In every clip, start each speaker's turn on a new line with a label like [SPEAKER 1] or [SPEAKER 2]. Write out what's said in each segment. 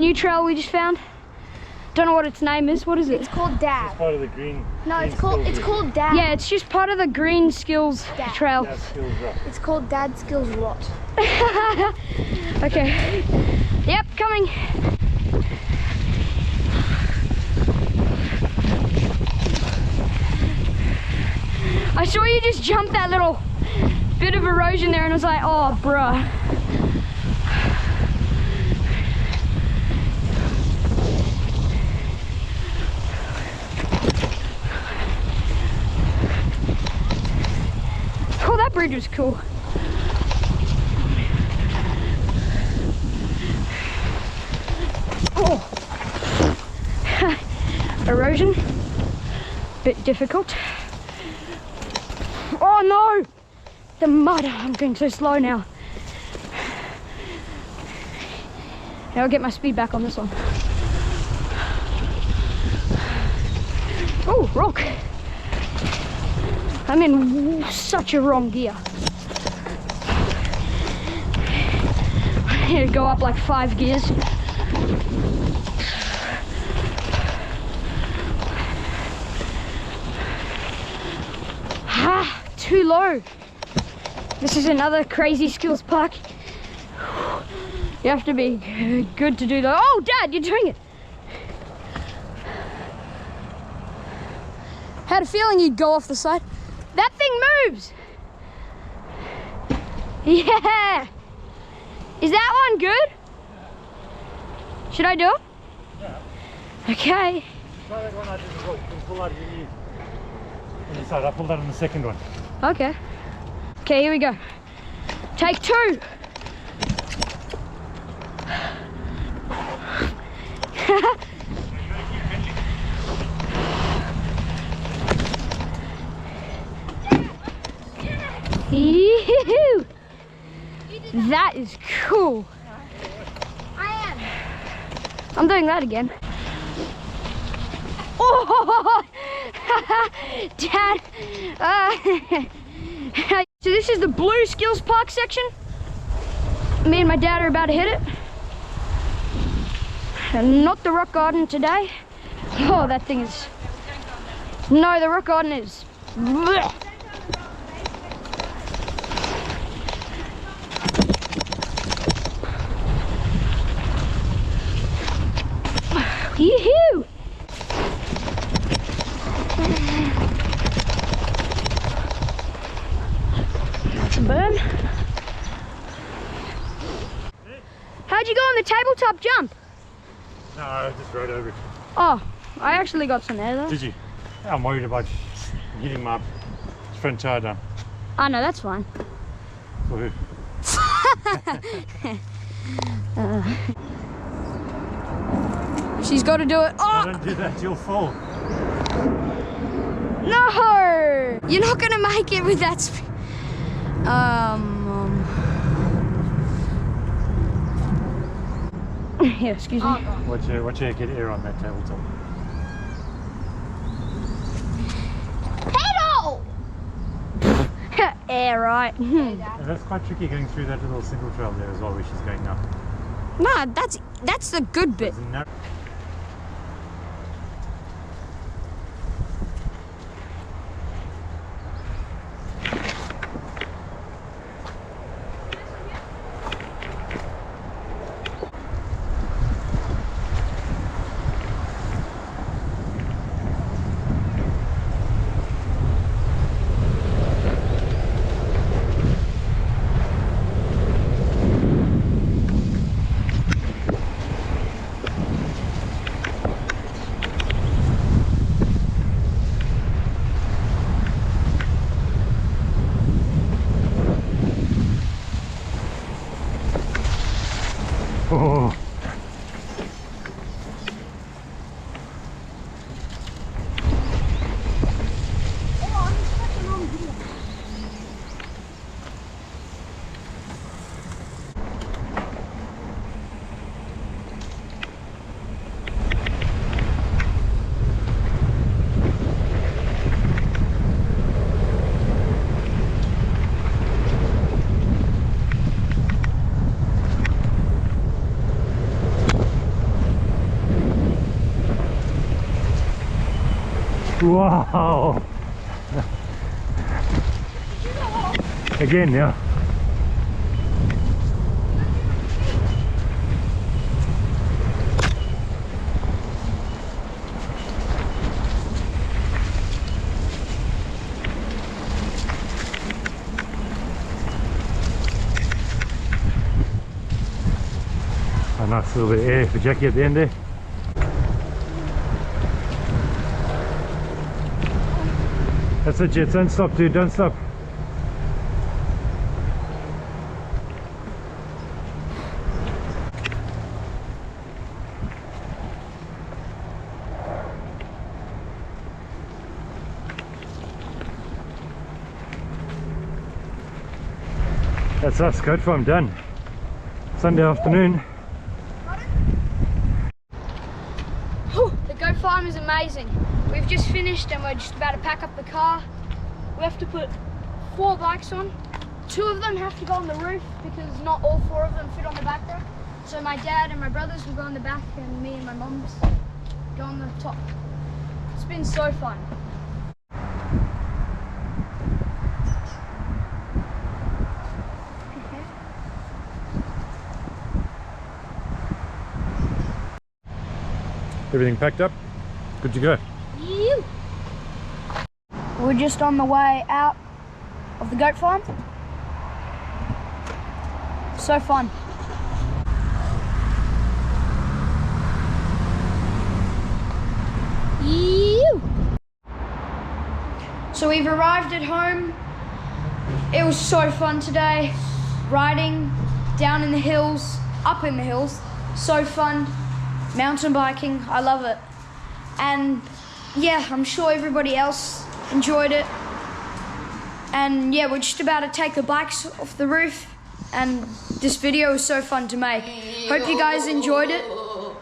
[SPEAKER 1] new trail we just found. Don't know what its name is. What is it?
[SPEAKER 2] It's called Dab.
[SPEAKER 3] It's part of the green.
[SPEAKER 2] No, it's called Dab.
[SPEAKER 1] Yeah, it's just part of the Green Skills Trail.
[SPEAKER 3] Dad Skills Rock.
[SPEAKER 2] It's called Dad Skills Rot.
[SPEAKER 1] Okay. Yep, coming. I saw you just jump that little bit of erosion there and I was like, oh, bruh. Oh, that bridge was cool. Oh. Erosion. Bit difficult. Oh no! The mud. I'm going so slow now. Now I'll get my speed back on this one. Oh, rock. I'm in such a wrong gear. I need to go up like 5 gears. Ah, too low. This is another crazy skills park. You have to be good to do that. Oh, Dad, you're doing it. Had a feeling you'd go off the side. That thing moves. Yeah. Is that one good? Should I do it?
[SPEAKER 3] Yeah.
[SPEAKER 1] Okay.
[SPEAKER 3] Try that one I did as well. You can pull out your knees. On the side. I pulled that on the second one.
[SPEAKER 1] Okay. Okay, here we go. Take 2. Ew. That is cool.
[SPEAKER 2] I am.
[SPEAKER 1] I'm doing that again. Oh, Dad. So this is the blue skills park section. Me and my dad are about to hit it. And not the rock garden today. Oh, that thing is... No, the rock garden is... Blech. Yee-hoo! Burn. How'd you go on the tabletop jump?
[SPEAKER 3] No, I just rode over it.
[SPEAKER 1] Oh, I actually got some air though.
[SPEAKER 3] Did you? I'm worried about getting my front tire down.
[SPEAKER 1] Oh no, that's fine.
[SPEAKER 3] For who?
[SPEAKER 1] She's got to do it. Oh!
[SPEAKER 3] Don't do that, you'll fall.
[SPEAKER 1] No! You're not gonna make it with that speed. Yeah, excuse me.
[SPEAKER 3] Watch her get air on that tabletop.
[SPEAKER 2] Pedal!
[SPEAKER 1] Air, right?
[SPEAKER 3] And that's quite tricky going through that little single trail there as well, where she's going now.
[SPEAKER 1] Nah, that's the good bit.
[SPEAKER 3] There's a narrow- Wow. Again, yeah. A nice little bit of air for Jackie at the end there. That's it, Jets. Don't stop, dude. Don't stop. That's us. Goat farm done. Sunday afternoon.
[SPEAKER 1] The goat farm is amazing. We've just finished and we're just about to pack up the car. We have to put 4 bikes on. 2 of them have to go on the roof because not all 4 of them fit on the back row. So my dad and my brothers will go on the back and me and my mum's go on the top. It's been so fun.
[SPEAKER 3] Everything packed up? Good to go.
[SPEAKER 1] We're just on the way out of the goat farm. So fun. So we've arrived at home. It was so fun today. Riding down in the hills, up in the hills. So fun. Mountain biking, I love it. And yeah, I'm sure everybody else enjoyed it. And yeah, we're just about to take the bikes off the roof, and this video was so fun to make. Hope you guys enjoyed it,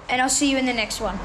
[SPEAKER 1] and I'll see you in the next one.